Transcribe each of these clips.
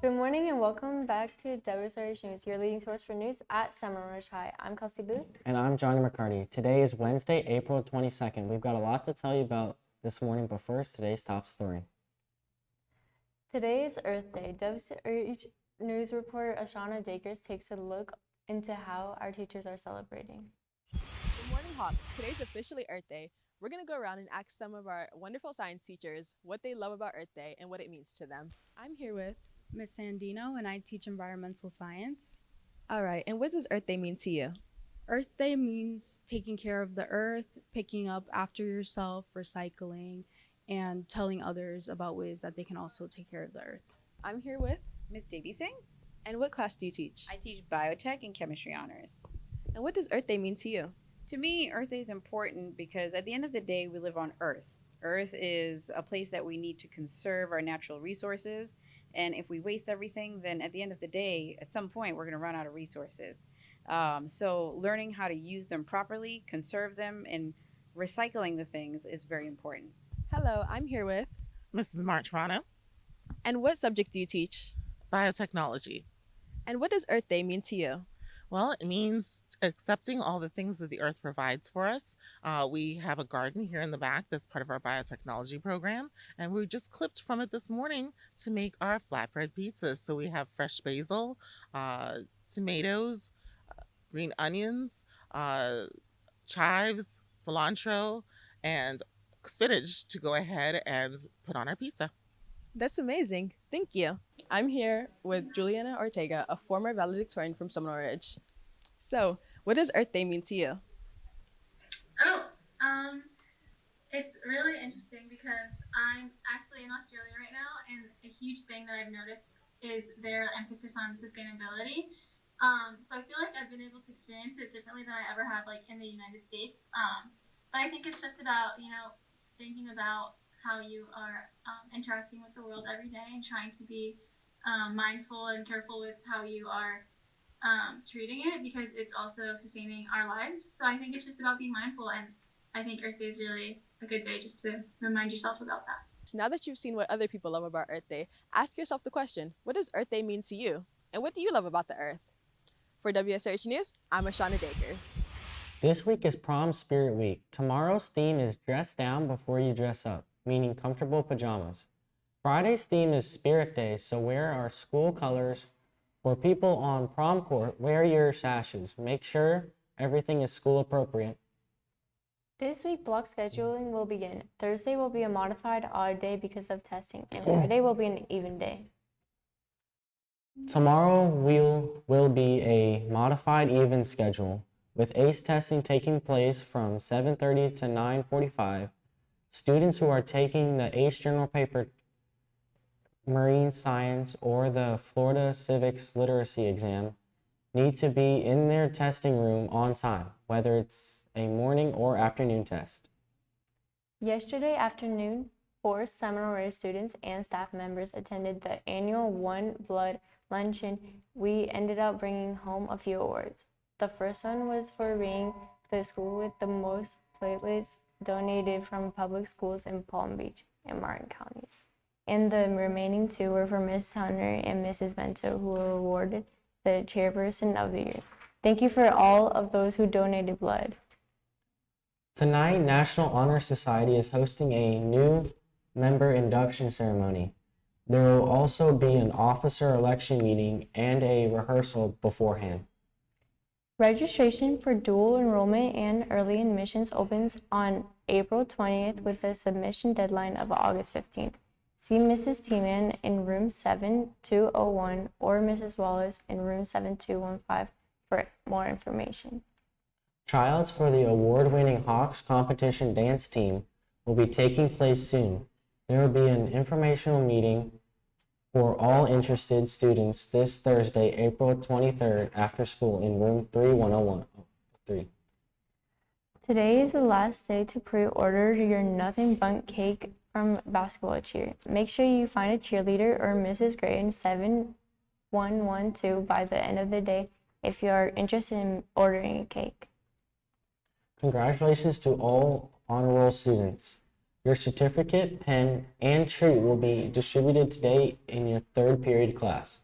Good morning and welcome back to Wsrh News, your leading source for news at Seminole High. I'm Kelsey Booth. And I'm Johnny McCarty. Today is Wednesday, April 22nd. We've got a lot to tell you about this morning, but first, today's top story. Today is Earth Day. Wsrh News reporter Ashana Dakers takes a look into how our teachers are celebrating. Good morning, Hawks. Today's officially Earth Day. We're going to go around and ask some of our wonderful science teachers what they love about Earth Day and what it means to them. I'm here with Miss Sandino, and I teach environmental science. All right, and what does Earth Day mean to you? Earth Day means taking care of the earth, picking up after yourself, recycling, and telling others about ways that they can also take care of the earth. I'm here with Miss Devi Singh. And what class do you teach? I teach biotech and chemistry honors. And what does Earth Day mean to you? To me, Earth Day is important because at the end of the day, we live on Earth. Earth is a place that we need to conserve our natural resources. And if we waste everything, then at the end of the day, at some point, we're going to run out of resources. So learning how to use them properly, conserve them, and recycling the things is very important. Hello, I'm here with Mrs. Martrano. And what subject do you teach? Biotechnology. And what does Earth Day mean to you? Well, it means accepting all the things that the earth provides for us. We have a garden here in the back that's part of our biotechnology program, and we just clipped from it this morning to make our flatbread pizzas. So we have fresh basil, tomatoes, green onions, chives, cilantro, and spinach to go ahead and put on our pizza. That's amazing. Thank you. I'm here with Juliana Ortega, a former valedictorian from Seminole Ridge. So, what does Earth Day mean to you? It's really interesting because I'm actually in Australia right now, and a huge thing that I've noticed is their emphasis on sustainability. So I feel like I've been able to experience it differently than I ever have, like in the United States. But I think it's just about, thinking about how you are interacting with the world every day and trying to be mindful and careful with how you are treating it, because it's also sustaining our lives. So I think it's just about being mindful, and I think Earth Day is really a good day just to remind yourself about that. So now that you've seen what other people love about Earth Day, ask yourself the question, what does Earth Day mean to you? And what do you love about the Earth? For Wsrh News, I'm Ashana Dakers. This week is Prom Spirit Week. Tomorrow's theme is Dress Down Before You Dress Up, meaning comfortable pajamas. Friday's theme is Spirit Day, so wear our school colors. For people on prom court, wear your sashes. Make sure everything is school appropriate. This week, block scheduling will begin. Thursday will be a modified odd day because of testing, and Friday will be an even day. Tomorrow will be a modified even schedule, with ACE testing taking place from 7:30 to 9:45. Students who are taking the ACE General Paper, Marine Science, or the Florida Civics Literacy exam need to be in their testing room on time, whether it's a morning or afternoon test. Yesterday afternoon, 4 Seminole Ridge students and staff members attended the annual One Blood Luncheon. We ended up bringing home a few awards. The first one was for being the school with the most platelets donated from public schools in Palm Beach and Martin counties. And the remaining 2 were for Miss Hunter and Mrs. Bento, who were awarded the Chairperson of the Year. Thank you for all of those who donated blood. Tonight, National Honor Society is hosting a new member induction ceremony. There will also be an officer election meeting and a rehearsal beforehand. Registration for dual enrollment and early admissions opens on April 20th with a submission deadline of August 15th. See Mrs. Tiemann in room 7201 or Mrs. Wallace in room 7215 for more information. Trials for the award-winning Hawks competition dance team will be taking place soon. There will be an informational meeting for all interested students this Thursday, April 23rd, after school in room 3101. Today is the last day to pre-order your Nothing Bundt cake from Basketball Cheer. Make sure you find a cheerleader or Mrs. Gray in 7112 by the end of the day if you are interested in ordering a cake. Congratulations to all honor roll students. Your certificate, pen, and treat will be distributed today in your third period class.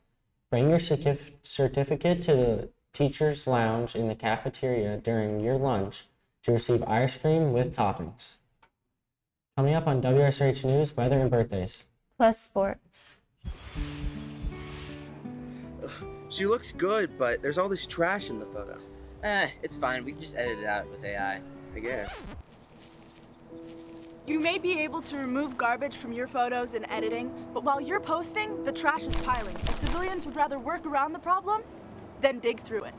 Bring your certificate to the teacher's lounge in the cafeteria during your lunch to receive ice cream with toppings. Coming up on WSRH News, weather and birthdays. Plus sports. She looks good, but there's all this trash in the photo. It's fine. We can just edit it out with AI. I guess. You may be able to remove garbage from your photos in editing, but while you're posting, the trash is piling, and civilians would rather work around the problem than dig through it.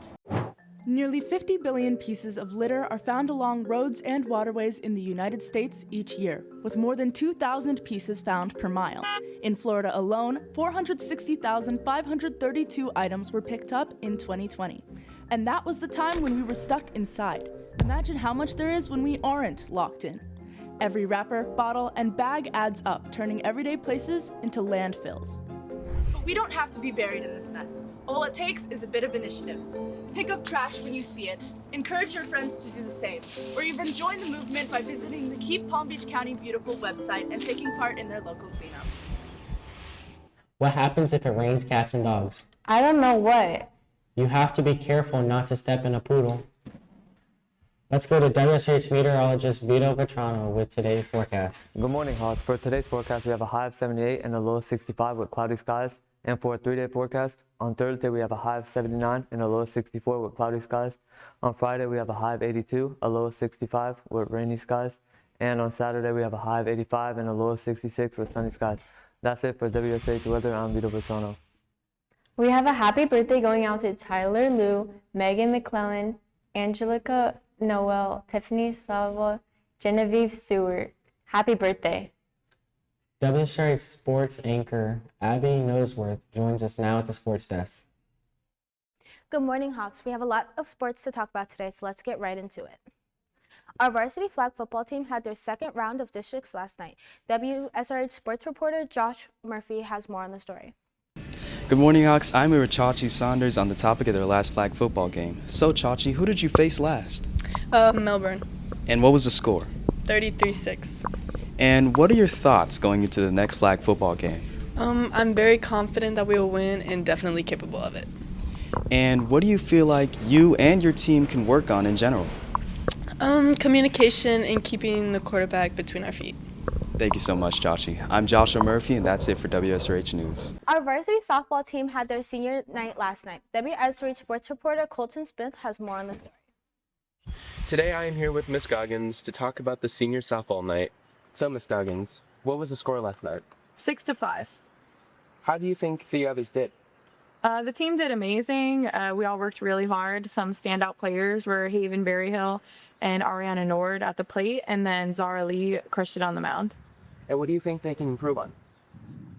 Nearly 50 billion pieces of litter are found along roads and waterways in the United States each year, with more than 2,000 pieces found per mile. In Florida alone, 460,532 items were picked up in 2020. And that was the time when we were stuck inside. Imagine how much there is when we aren't locked in. Every wrapper, bottle, and bag adds up, turning everyday places into landfills. But we don't have to be buried in this mess. All it takes is a bit of initiative. Pick up trash when you see it, encourage your friends to do the same, or even join the movement by visiting the Keep Palm Beach County Beautiful website and taking part in their local cleanups. What happens if it rains cats and dogs? I don't know what. You have to be careful not to step in a poodle. Let's go to WSH meteorologist Vito Vetrano with today's forecast. Good morning, Hawks. For today's forecast, we have a high of 78 and a low of 65 with cloudy skies. And for a 3-day forecast, on Thursday, we have a high of 79 and a low of 64 with cloudy skies. On Friday, we have a high of 82, a low of 65 with rainy skies. And on Saturday, we have a high of 85 and a low of 66 with sunny skies. That's it for WSH Weather. I'm Vito Vetrano. We have a happy birthday going out to Tyler Liu, Megan McClellan, Angelica Noel, Tiffany Salva, Genevieve Stewart. Happy birthday. WSRH sports anchor Abby Noseworth joins us now at the sports desk. Good morning, Hawks. We have a lot of sports to talk about today, so let's get right into it. Our varsity flag football team had their second round of districts last night. WSRH sports reporter Josh Murphy has more on the story. Good morning, Hawks. I'm here with Chachi Saunders on the topic of their last flag football game. So, Chachi, who did you face last? Melbourne. And what was the score? 33-6. And what are your thoughts going into the next flag football game? I'm very confident that we will win and definitely capable of it. And what do you feel like you and your team can work on in general? Communication and keeping the quarterback between our feet. Thank you so much, Chachi. I'm Joshua Murphy, and that's it for WSRH News. Our varsity softball team had their senior night last night. WSRH sports reporter Colton Smith has more on the story. Today I am here with Miss Goggins to talk about the senior softball night. So, Miss Goggins, what was the score last night? 6-5. How do you think the others did? The team did amazing. We all worked really hard. Some standout players were Haven Berryhill and Ariana Nord at the plate, and then Zara Lee crushed it on the mound. And what do you think they can improve on?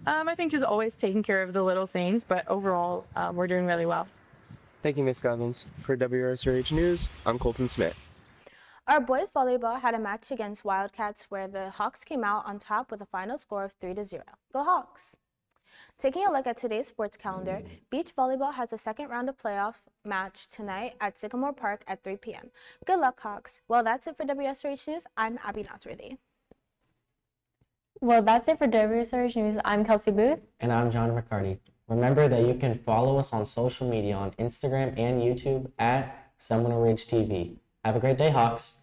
I think just always taking care of the little things, but overall, we're doing really well. Thank you, Miss Goggins. For WSRH News, I'm Colton Smith. Our boys volleyball had a match against Wildcats where the Hawks came out on top with a final score of 3-0. Go Hawks! Taking a look at today's sports calendar, beach volleyball has a second round of playoff match tonight at Sycamore Park at 3 p.m. Good luck, Hawks. Well, that's it for WSRH News. I'm Abby Notsworthy. Well, that's it for WSRH News. I'm Kelsey Booth. And I'm John McCarty. Remember that you can follow us on social media on Instagram and YouTube at Seminole Ridge TV. Have a great day, Hawks.